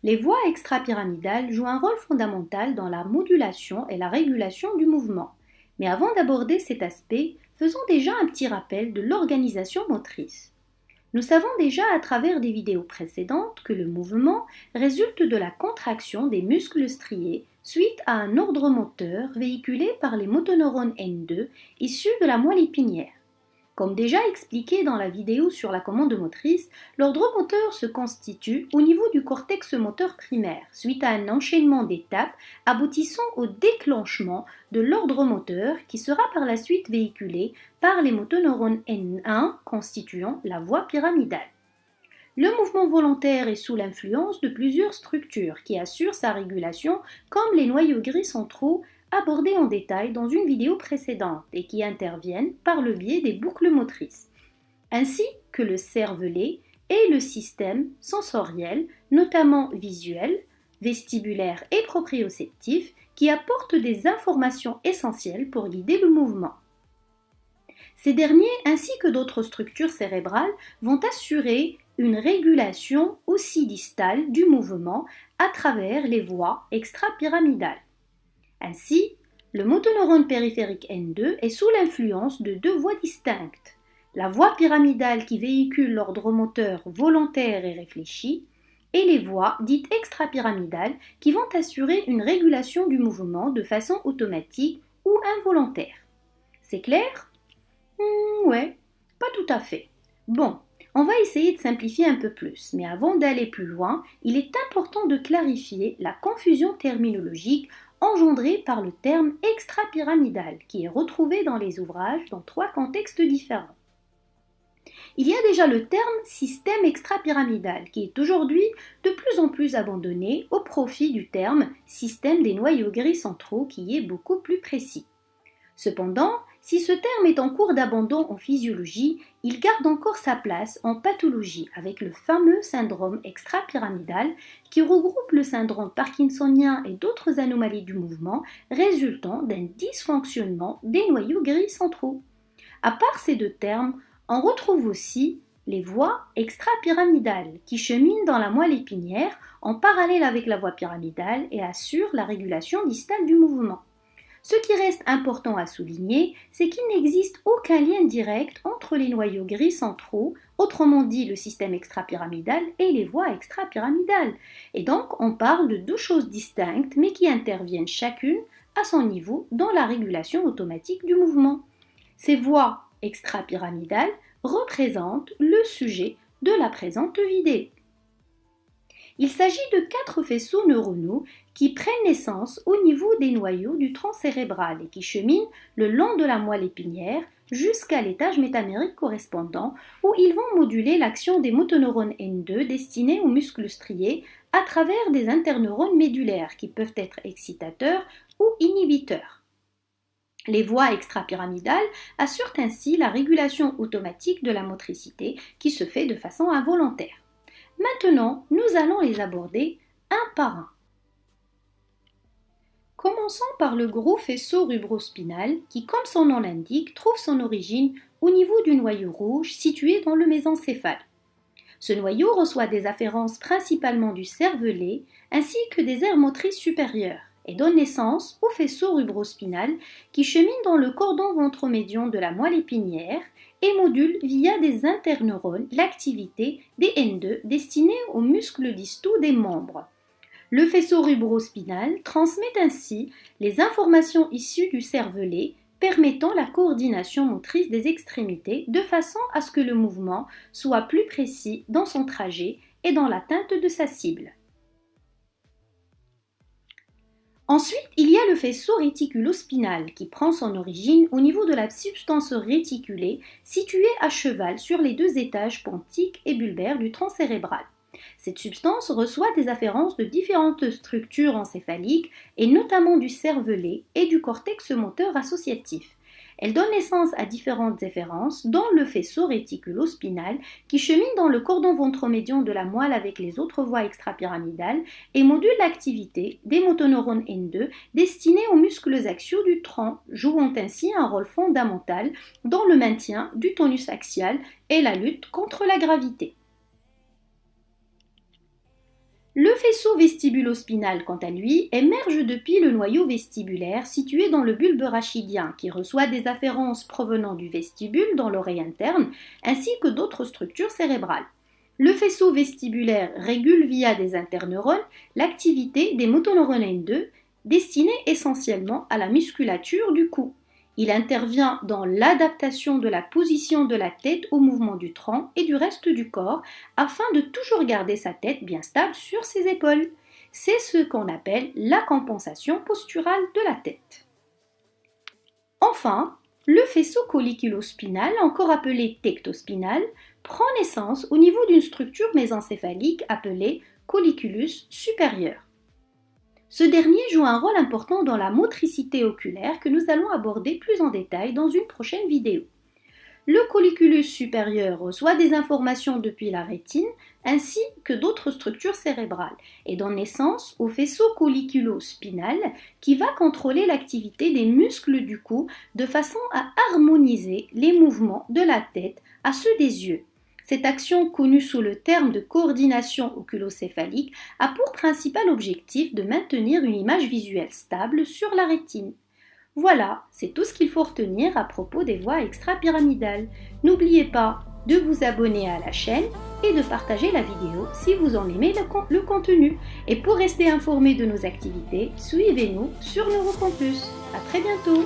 Les voies extrapyramidales jouent un rôle fondamental dans la modulation et la régulation du mouvement. Mais avant d'aborder cet aspect, faisons déjà un petit rappel de l'organisation motrice. Nous savons déjà à travers des vidéos précédentes que le mouvement résulte de la contraction des muscles striés suite à un ordre moteur véhiculé par les motoneurones N2 issus de la moelle épinière. Comme déjà expliqué dans la vidéo sur la commande motrice, l'ordre moteur se constitue au niveau du cortex moteur primaire, suite à un enchaînement d'étapes aboutissant au déclenchement de l'ordre moteur qui sera par la suite véhiculé par les motoneurones N1 constituant la voie pyramidale. Le mouvement volontaire est sous l'influence de plusieurs structures qui assurent sa régulation, comme les noyaux gris centraux abordés en détail dans une vidéo précédente et qui interviennent par le biais des boucles motrices, ainsi que le cervelet et le système sensoriel, notamment visuel, vestibulaire et proprioceptif, qui apportent des informations essentielles pour guider le mouvement. Ces derniers, ainsi que d'autres structures cérébrales, vont assurer une régulation aussi distale du mouvement à travers les voies extrapyramidales. Ainsi, le motoneurone périphérique N2 est sous l'influence de deux voies distinctes. La voie pyramidale qui véhicule l'ordre moteur volontaire et réfléchi, et les voies dites extrapyramidales qui vont assurer une régulation du mouvement de façon automatique ou involontaire. C'est clair ? Ouais, pas tout à fait. Bon, on va essayer de simplifier un peu plus, mais avant d'aller plus loin, il est important de clarifier la confusion terminologique engendrée par le terme extrapyramidal, qui est retrouvé dans les ouvrages dans trois contextes différents. Il y a déjà le terme système extrapyramidal, qui est aujourd'hui de plus en plus abandonné au profit du terme système des noyaux gris centraux, qui est beaucoup plus précis. Cependant, si ce terme est en cours d'abandon en physiologie, il garde encore sa place en pathologie avec le fameux syndrome extrapyramidal qui regroupe le syndrome parkinsonien et d'autres anomalies du mouvement résultant d'un dysfonctionnement des noyaux gris centraux. À part ces deux termes, on retrouve aussi les voies extrapyramidales qui cheminent dans la moelle épinière en parallèle avec la voie pyramidale et assurent la régulation distale du mouvement. Ce qui reste important à souligner, c'est qu'il n'existe aucun lien direct entre les noyaux gris centraux, autrement dit le système extrapyramidal, et les voies extrapyramidales. Et donc, on parle de deux choses distinctes, mais qui interviennent chacune à son niveau dans la régulation automatique du mouvement. Ces voies extrapyramidales représentent le sujet de la présente vidéo. Il s'agit de 4 faisceaux neuronaux qui prennent naissance au niveau des noyaux du tronc cérébral et qui cheminent le long de la moelle épinière jusqu'à l'étage métamérique correspondant où ils vont moduler l'action des motoneurones N2 destinés aux muscles striés à travers des interneurones médulaires qui peuvent être excitateurs ou inhibiteurs. Les voies extrapyramidales assurent ainsi la régulation automatique de la motricité qui se fait de façon involontaire. Maintenant, nous allons les aborder un par un. Commençons par le gros faisceau rubrospinal qui, comme son nom l'indique, trouve son origine au niveau du noyau rouge situé dans le mésencéphale. Ce noyau reçoit des afférences principalement du cervelet ainsi que des aires motrices supérieures et donne naissance au faisceau rubrospinal qui chemine dans le cordon ventromédian de la moelle épinière et module via des interneurones l'activité des N2 destinés aux muscles distaux des membres. Le faisceau rubrospinal transmet ainsi les informations issues du cervelet permettant la coordination motrice des extrémités de façon à ce que le mouvement soit plus précis dans son trajet et dans l'atteinte de sa cible. Ensuite, il y a le faisceau réticulospinal qui prend son origine au niveau de la substance réticulée située à cheval sur les deux étages pontiques et bulbaires du tronc cérébral. Cette substance reçoit des afférences de différentes structures encéphaliques et notamment du cervelet et du cortex moteur associatif. Elle donne naissance à différentes efférences, dont le faisceau réticulospinal qui chemine dans le cordon ventromédian de la moelle avec les autres voies extrapyramidales et module l'activité des motoneurones N2 destinés aux muscles axiaux du tronc, jouant ainsi un rôle fondamental dans le maintien du tonus axial et la lutte contre la gravité. Le faisceau faisceau vestibulo-spinal, quant à lui, émerge depuis le noyau vestibulaire situé dans le bulbe rachidien qui reçoit des afférences provenant du vestibule dans l'oreille interne ainsi que d'autres structures cérébrales. Le faisceau vestibulaire régule via des interneurones l'activité des motoneurones N2 destinés essentiellement à la musculature du cou. Il intervient dans l'adaptation de la position de la tête au mouvement du tronc et du reste du corps afin de toujours garder sa tête bien stable sur ses épaules. C'est ce qu'on appelle la compensation posturale de la tête. Enfin, le faisceau colliculo-spinal, encore appelé tectospinal, prend naissance au niveau d'une structure mésencéphalique appelée colliculus supérieur. Ce dernier joue un rôle important dans la motricité oculaire que nous allons aborder plus en détail dans une prochaine vidéo. Le colliculus supérieur reçoit des informations depuis la rétine ainsi que d'autres structures cérébrales et donne naissance au faisceau colliculo-spinal qui va contrôler l'activité des muscles du cou de façon à harmoniser les mouvements de la tête à ceux des yeux. Cette action, connue sous le terme de coordination oculocéphalique, a pour principal objectif de maintenir une image visuelle stable sur la rétine. Voilà, c'est tout ce qu'il faut retenir à propos des voies extrapyramidales. N'oubliez pas de vous abonner à la chaîne et de partager la vidéo si vous en aimez le contenu. Et pour rester informé de nos activités, suivez-nous sur Neurocampus. À très bientôt!